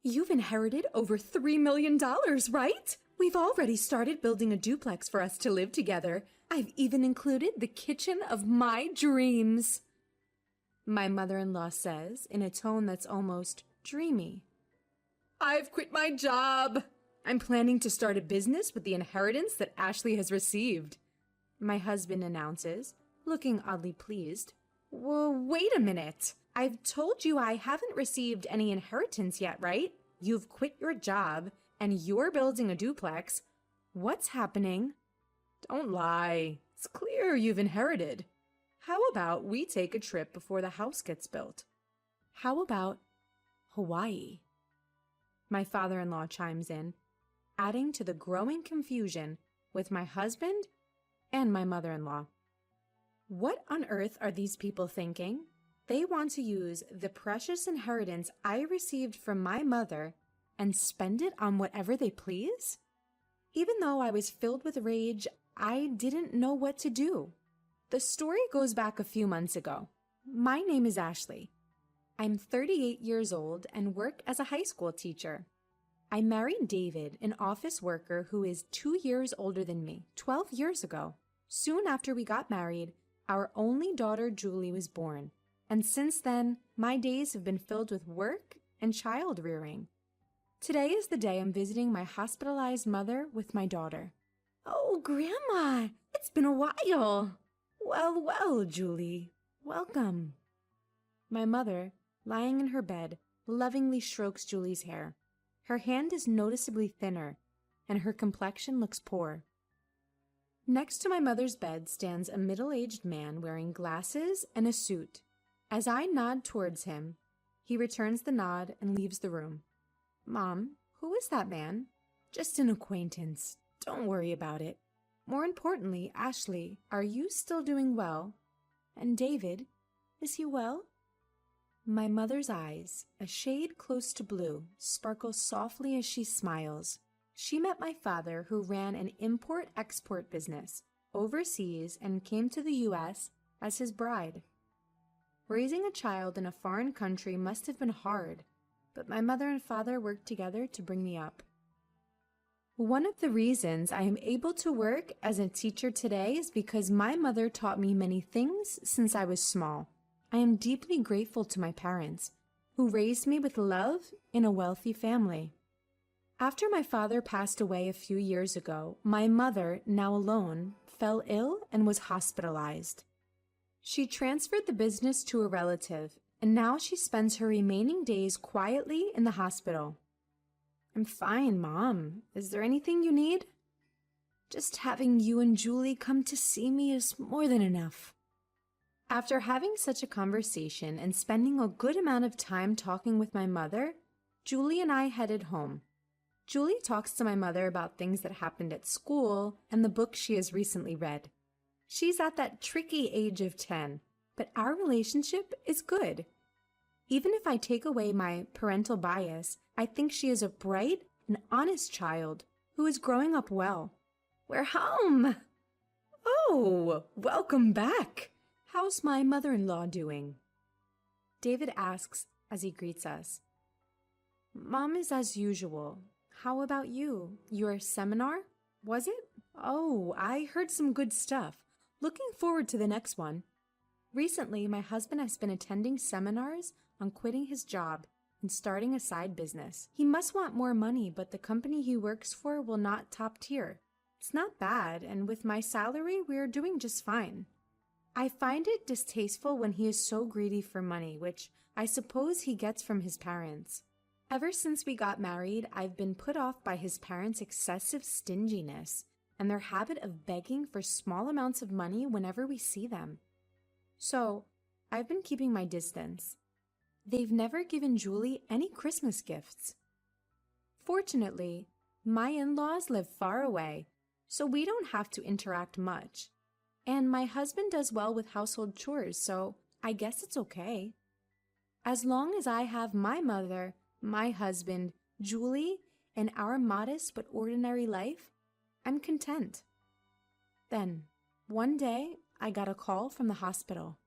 You've inherited over $3 million, right? We've already started building a duplex for us to live together. I've even included the kitchen of my dreams. My mother-in-law says in a tone that's almost dreamy. I've quit my job. I'm planning to start a business with the inheritance that Ashley has received. My husband announces, looking oddly pleased. Well, wait a minute. I've told you I haven't received any inheritance yet, right? You've quit your job and you're building a duplex. What's happening? Don't lie. It's clear you've inherited. How about we take a trip before the house gets built? How about Hawaii? My father-in-law chimes in, adding to the growing confusion with my husband and my mother-in-law. What on earth are these people thinking? They want to use the precious inheritance I received from my mother and spend it on whatever they please? Even though I was filled with rage, I didn't know what to do. The story goes back a few months ago. My name is Ashley. I'm 38 years old and work as a high school teacher. I married David, an office worker who is 2 years older than me, 12 years ago. Soon after we got married, our only daughter Julie was born. And since then, my days have been filled with work and child rearing. Today is the day I'm visiting my hospitalized mother with my daughter. Oh, Grandma, it's been a while. Well, well, Julie, welcome. My mother, lying in her bed, lovingly strokes Julie's hair. Her hand is noticeably thinner, and her complexion looks poor. Next to my mother's bed stands a middle-aged man wearing glasses and a suit. As I nod towards him, he returns the nod and leaves the room. Mom, who is that man? Just an acquaintance. Don't worry about it. More importantly, Ashley, are you still doing well? And David, is he well? My mother's eyes, a shade close to blue, sparkle softly as she smiles. She met my father, who ran an import-export business overseas and came to the U.S. as his bride. Raising a child in a foreign country must have been hard, but my mother and father worked together to bring me up. One of the reasons I am able to work as a teacher today is because my mother taught me many things since I was small. I am deeply grateful to my parents, who raised me with love in a wealthy family. After my father passed away a few years ago, my mother, now alone, fell ill and was hospitalized. She transferred the business to a relative, and now she spends her remaining days quietly in the hospital. I'm fine, Mom. Is there anything you need? Just having you and Julie come to see me is more than enough. After having such a conversation and spending a good amount of time talking with my mother, Julie and I headed home. Julie talks to my mother about things that happened at school and the book she has recently read. She's at that tricky age of 10, but our relationship is good. Even if I take away my parental bias, I think she is a bright and honest child who is growing up well. We're home! Oh, welcome back! How's my mother-in-law doing? David asks as he greets us. Mom is as usual. How about you? Your seminar? Was it? Oh, I heard some good stuff. Looking forward to the next one. Recently, my husband has been attending seminars on quitting his job and starting a side business. He must want more money, but the company he works for will not top tier. It's not bad, and with my salary, we're doing just fine. I find it distasteful when he is so greedy for money, which I suppose he gets from his parents. Ever since we got married, I've been put off by his parents' excessive stinginess and their habit of begging for small amounts of money whenever we see them. So, I've been keeping my distance. They've never given Julie any Christmas gifts. Fortunately, my in-laws live far away, so we don't have to interact much. And my husband does well with household chores, so I guess it's okay. As long as I have my mother, my husband, Julie, and our modest but ordinary life, I'm content. Then, one day, I got a call from the hospital.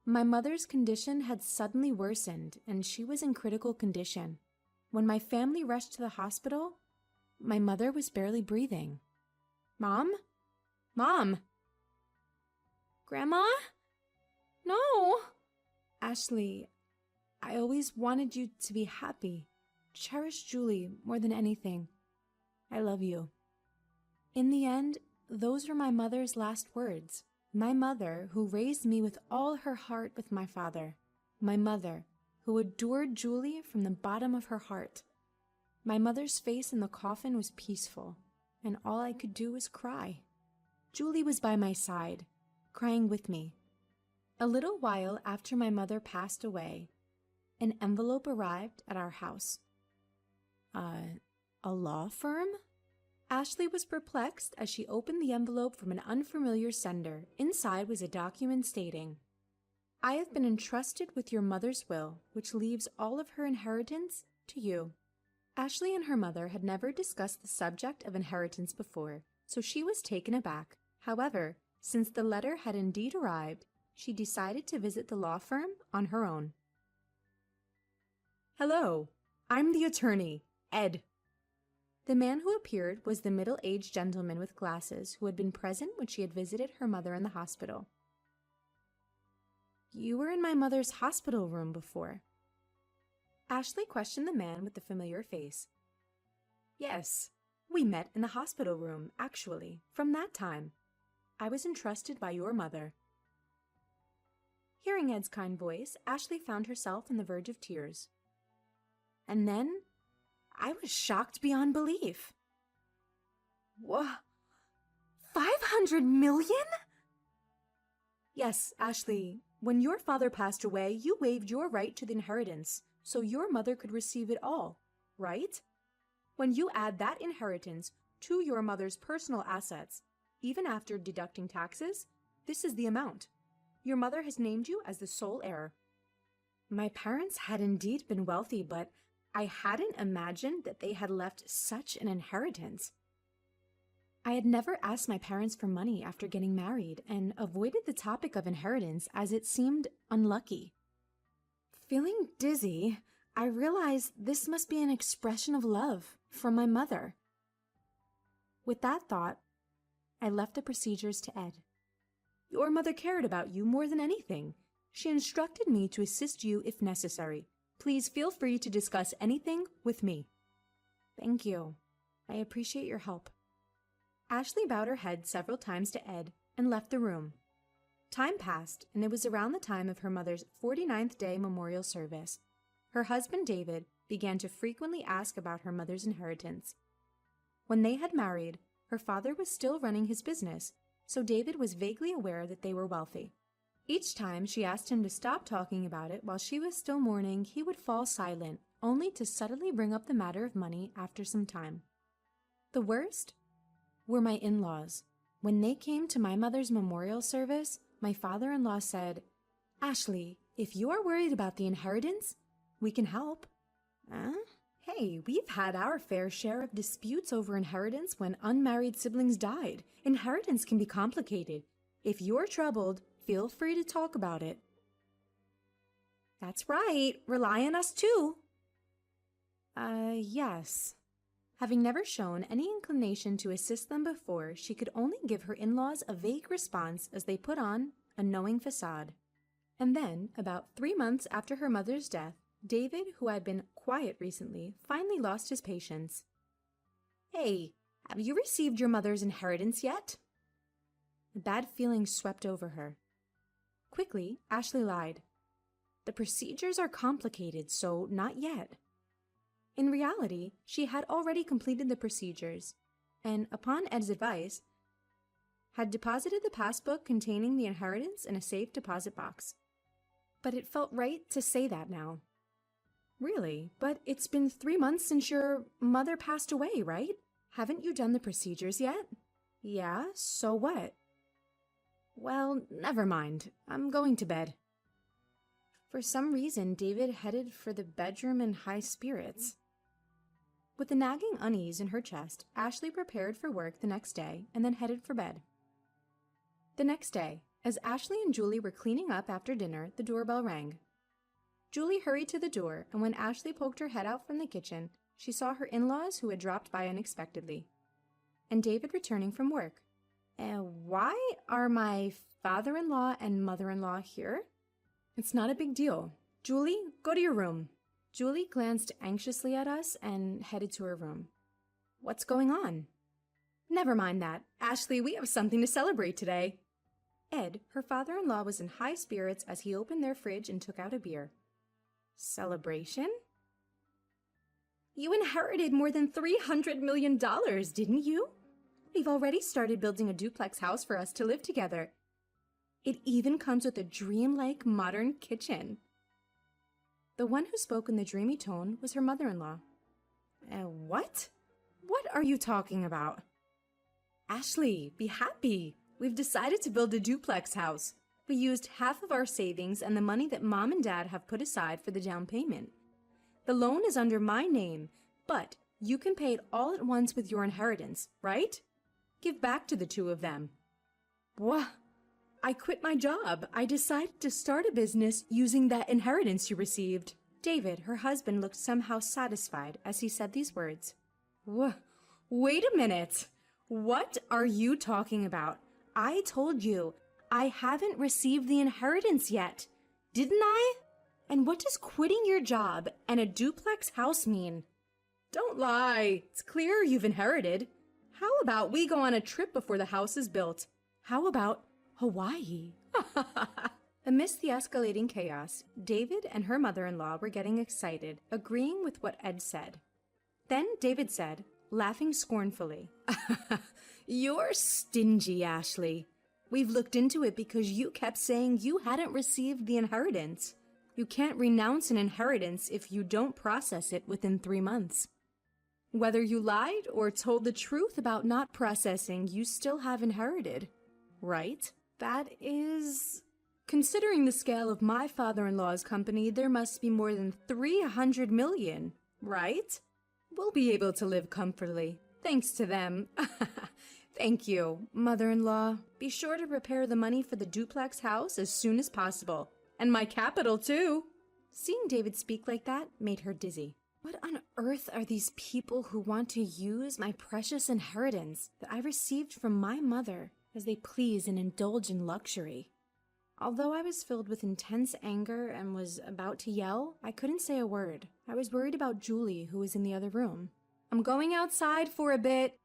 My mother's condition had suddenly worsened, and she was in critical condition. When my family rushed to the hospital, my mother was barely breathing. Mom? Mom! Grandma? No! Ashley, I always wanted you to be happy. Cherish Julie more than anything. I love you. In the end, those were my mother's last words. My mother, who raised me with all her heart with my father. My mother, who adored Julie from the bottom of her heart. My mother's face in the coffin was peaceful, and all I could do was cry. Julie was by my side, crying with me. A little while after my mother passed away, an envelope arrived at our house. A law firm? Ashley was perplexed as she opened the envelope from an unfamiliar sender. Inside was a document stating, I have been entrusted with your mother's will, which leaves all of her inheritance to you. Ashley and her mother had never discussed the subject of inheritance before, so she was taken aback. However, since the letter had indeed arrived, she decided to visit the law firm on her own. Hello, I'm the attorney, Ed. The man who appeared was the middle-aged gentleman with glasses who had been present when she had visited her mother in the hospital. You were in my mother's hospital room before. Ashley questioned the man with the familiar face. Yes, we met in the hospital room, actually, from that time. I was entrusted by your mother. Hearing Ed's kind voice, Ashley found herself on the verge of tears. And then, I was shocked beyond belief. Whoa! 500 million? Yes, Ashley. When your father passed away, you waived your right to the inheritance, so your mother could receive it all, right? When you add that inheritance to your mother's personal assets, even after deducting taxes, this is the amount. Your mother has named you as the sole heir. My parents had indeed been wealthy, but I hadn't imagined that they had left such an inheritance. I had never asked my parents for money after getting married and avoided the topic of inheritance as it seemed unlucky. Feeling dizzy, I realized this must be an expression of love from my mother. With that thought, I left the procedures to Ed. Your mother cared about you more than anything. She instructed me to assist you if necessary. Please feel free to discuss anything with me. Thank you. I appreciate your help. Ashley bowed her head several times to Ed and left the room. Time passed, and it was around the time of her mother's 49th day memorial service. Her husband, David, began to frequently ask about her mother's inheritance. When they had married, her father was still running his business, so David was vaguely aware that they were wealthy. Each time she asked him to stop talking about it while she was still mourning, he would fall silent, only to suddenly bring up the matter of money after some time. The worst were my in-laws. When they came to my mother's memorial service, my father-in-law said, Ashley, if you are worried about the inheritance, we can help. Hey, we've had our fair share of disputes over inheritance when unmarried siblings died. Inheritance can be complicated. If you're troubled, feel free to talk about it. That's right. Rely on us too. Yes. Having never shown any inclination to assist them before, she could only give her in-laws a vague response as they put on a knowing facade. And then, about 3 months after her mother's death, David, who had been quiet recently, finally lost his patience. Hey, have you received your mother's inheritance yet? A bad feeling swept over her. Quickly, Ashley lied. The procedures are complicated, so not yet. In reality, she had already completed the procedures, and upon Ed's advice, had deposited the passbook containing the inheritance in a safe deposit box. But it felt right to say that now. Really? But it's been 3 months since your mother passed away, right? Haven't you done the procedures yet? Yeah, so what? Well, never mind. I'm going to bed. For some reason, David headed for the bedroom in high spirits. With the nagging unease in her chest, Ashley prepared for work the next day and then headed for bed. The next day, as Ashley and Julie were cleaning up after dinner, the doorbell rang. Julie hurried to the door, and when Ashley poked her head out from the kitchen, she saw her in-laws who had dropped by unexpectedly, and David returning from work. Why are my father-in-law and mother-in-law here? It's not a big deal. Julie, go to your room. Julie glanced anxiously at us and headed to her room. What's going on? Never mind that. Ashley, we have something to celebrate today. Ed, her father-in-law, was in high spirits as he opened their fridge and took out a beer. Celebration? You inherited more than $300 million, didn't you? We've already started building a duplex house for us to live together. It even comes with a dreamlike modern kitchen. The one who spoke in the dreamy tone was her mother-in-law. What? What are you talking about? Ashley, be happy. We've decided to build a duplex house. We used half of our savings and the money that Mom and Dad have put aside for the down payment. The loan is under my name, but you can pay it all at once with your inheritance, right? Give back to the two of them. What? I quit my job. I decided to start a business using that inheritance you received. David, her husband, looked somehow satisfied as he said these words. Wait a minute. What are you talking about? I told you, I haven't received the inheritance yet. Didn't I? And what does quitting your job and a duplex house mean? Don't lie. It's clear you've inherited. How about we go on a trip before the house is built? How about Hawaii? Amidst the escalating chaos, David and her mother-in-law were getting excited, agreeing with what Ed said. Then David said, laughing scornfully, You're stingy, Ashley. We've looked into it because you kept saying you hadn't received the inheritance. You can't renounce an inheritance if you don't process it within 3 months. Whether you lied or told the truth about not processing, you still have inherited, right? That is... Considering the scale of my father-in-law's company, there must be more than 300 million, right? We'll be able to live comfortably, thanks to them. Thank you, mother-in-law. Be sure to prepare the money for the duplex house as soon as possible. And my capital, too. Seeing David speak like that made her dizzy. What on earth are these people who want to use my precious inheritance that I received from my mother as they please and indulge in luxury? Although I was filled with intense anger and was about to yell, I couldn't say a word. I was worried about Julie, who was in the other room. I'm going outside for a bit.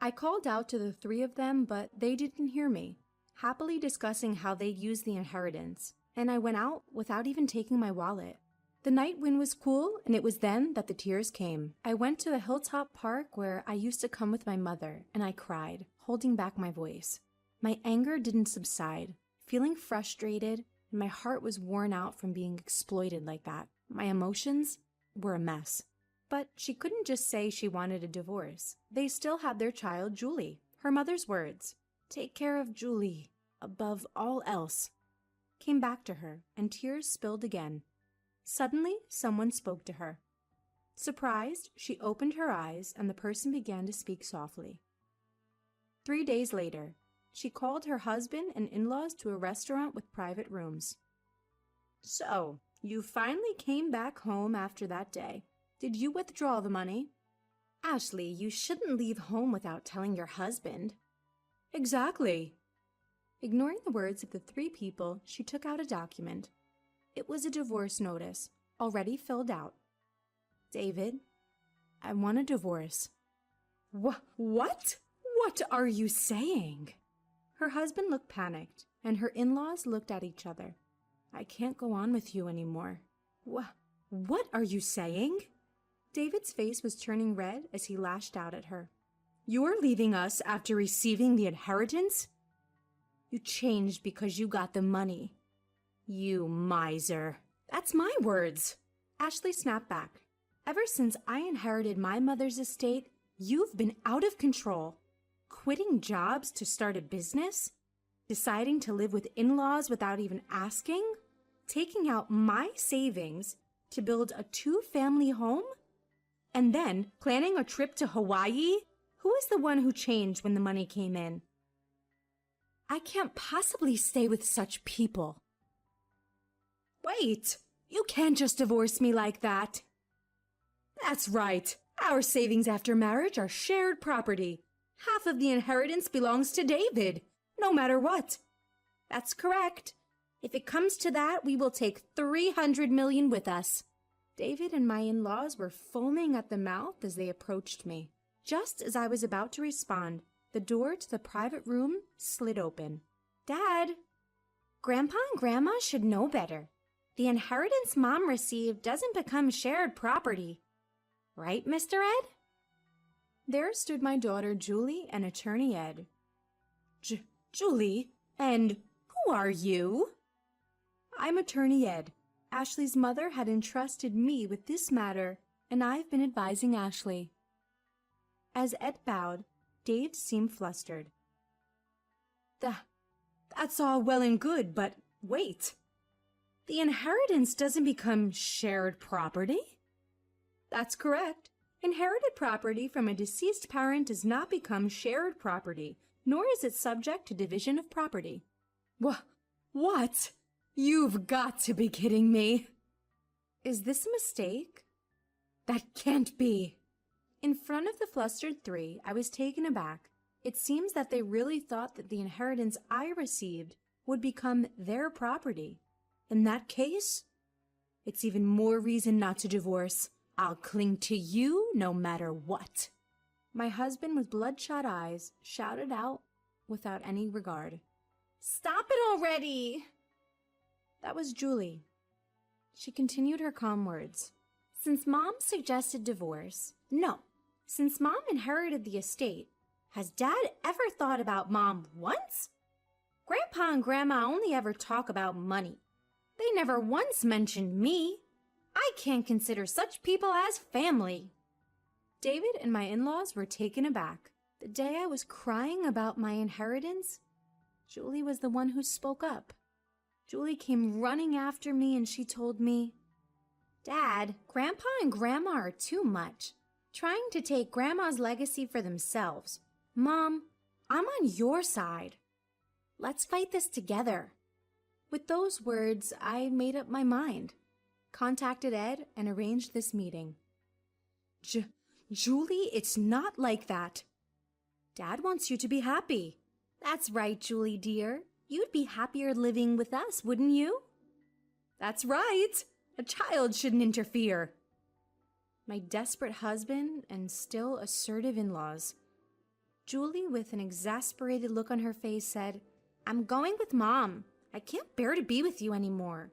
I called out to the three of them, but they didn't hear me, happily discussing how they'd use the inheritance, and I went out without even taking my wallet. The night wind was cool, and it was then that the tears came. I went to the hilltop park where I used to come with my mother, and I cried, holding back my voice. My anger didn't subside. Feeling frustrated, my heart was worn out from being exploited like that. My emotions were a mess. But she couldn't just say she wanted a divorce. They still had their child, Julie. Her mother's words, "Take care of Julie, above all else," came back to her, and tears spilled again. Suddenly, someone spoke to her. Surprised, she opened her eyes, and the person began to speak softly. 3 days later, she called her husband and in-laws to a restaurant with private rooms. So, you finally came back home after that day. Did you withdraw the money? Ashley, you shouldn't leave home without telling your husband. Exactly. Ignoring the words of the three people, she took out a document. It was a divorce notice, already filled out. David, I want a divorce. What? What are you saying? Her husband looked panicked, and her in-laws looked at each other. I can't go on with you anymore. What are you saying? David's face was turning red as he lashed out at her. You're leaving us after receiving the inheritance? You changed because you got the money. You miser. That's my words. Ashley snapped back. Ever since I inherited my mother's estate, you've been out of control. Quitting jobs to start a business? Deciding to live with in-laws without even asking? Taking out my savings to build a 2-family home? And then planning a trip to Hawaii? Who is the one who changed when the money came in? I can't possibly stay with such people. Wait, You can't just divorce me like that. That's right. Our savings after marriage are shared property. Half of the inheritance belongs to David, no matter what. That's correct. If it comes to that, we will take $300 million with us. David and my in-laws were foaming at the mouth as they approached me. Just as I was about to respond, the door to the private room slid open. Dad, Grandpa and Grandma should know better. The inheritance Mom received doesn't become shared property. Right, Mr. Ed? There stood my daughter Julie and Attorney Ed. Julie? And who are you? I'm Attorney Ed. Ashley's mother had entrusted me with this matter, and I've been advising Ashley. As Ed bowed, Dave seemed flustered. That's all well and good, but wait. The inheritance doesn't become shared property? That's correct. Inherited property from a deceased parent does not become shared property, nor is it subject to division of property. What? You've got to be kidding me. Is this a mistake? That can't be. In front of the flustered three, I was taken aback. It seems that they really thought that the inheritance I received would become their property. In that case, it's even more reason not to divorce. I'll cling to you no matter what. My husband with bloodshot eyes shouted out without any regard. Stop it already! That was Julie. She continued her calm words. Since Mom suggested divorce, no. Since Mom inherited the estate, has Dad ever thought about Mom once? Grandpa and Grandma only ever talk about money. They never once mentioned me. I can't consider such people as family. David and my in-laws were taken aback. The day I was crying about my inheritance, Julie was the one who spoke up. Julie came running after me and she told me, Dad, Grandpa and Grandma are too much, trying to take Grandma's legacy for themselves. Mom, I'm on your side. Let's fight this together. With those words, I made up my mind, contacted Ed, and arranged this meeting. Julie, it's not like that. Dad wants you to be happy. That's right, Julie dear. You'd be happier living with us, wouldn't you? That's right. A child shouldn't interfere. My desperate husband and still assertive in-laws. Julie, with an exasperated look on her face, said, I'm going with Mom. I can't bear to be with you anymore.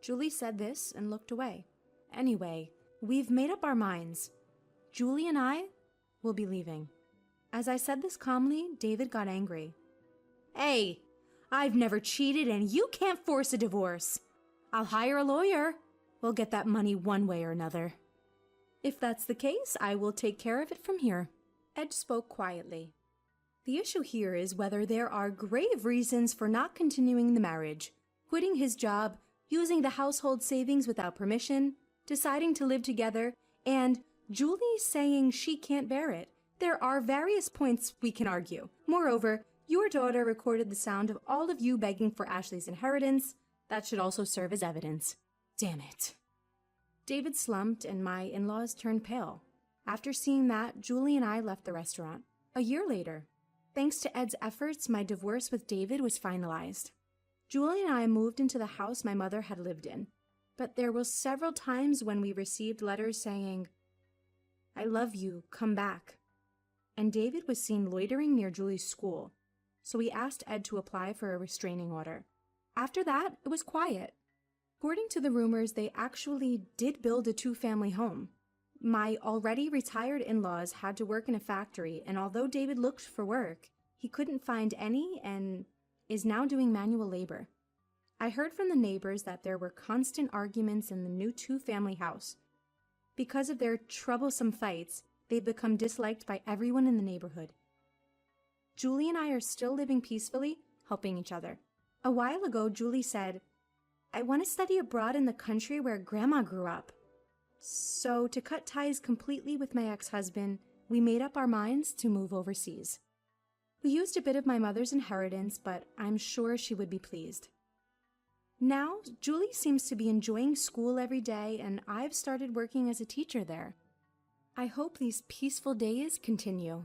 Julie said this and looked away. Anyway, we've made up our minds. Julie and I will be leaving. As I said this calmly, David got angry. Hey, I've never cheated and you can't force a divorce. I'll hire a lawyer. We'll get that money one way or another. If that's the case, I will take care of it from here. Ed spoke quietly. The issue here is whether there are grave reasons for not continuing the marriage, quitting his job, using the household savings without permission, deciding to live together, and Julie saying she can't bear it. There are various points we can argue. Moreover, your daughter recorded the sound of all of you begging for Ashley's inheritance. That should also serve as evidence. Damn it. David slumped and my in-laws turned pale. After seeing that, Julie and I left the restaurant. A year later, thanks to Ed's efforts, my divorce with David was finalized. Julie and I moved into the house my mother had lived in, but there were several times when we received letters saying, I love you, come back. And David was seen loitering near Julie's school, so we asked Ed to apply for a restraining order. After that, it was quiet. According to the rumors, they actually did build a two-family home. My already retired in-laws had to work in a factory, and although David looked for work, he couldn't find any and is now doing manual labor. I heard from the neighbors that there were constant arguments in the new two-family house. Because of their troublesome fights, they've become disliked by everyone in the neighborhood. Julie and I are still living peacefully, helping each other. A while ago, Julie said, I want to study abroad in the country where Grandma grew up. So, to cut ties completely with my ex-husband, we made up our minds to move overseas. We used a bit of my mother's inheritance, but I'm sure she would be pleased. Now, Julie seems to be enjoying school every day, and I've started working as a teacher there. I hope these peaceful days continue.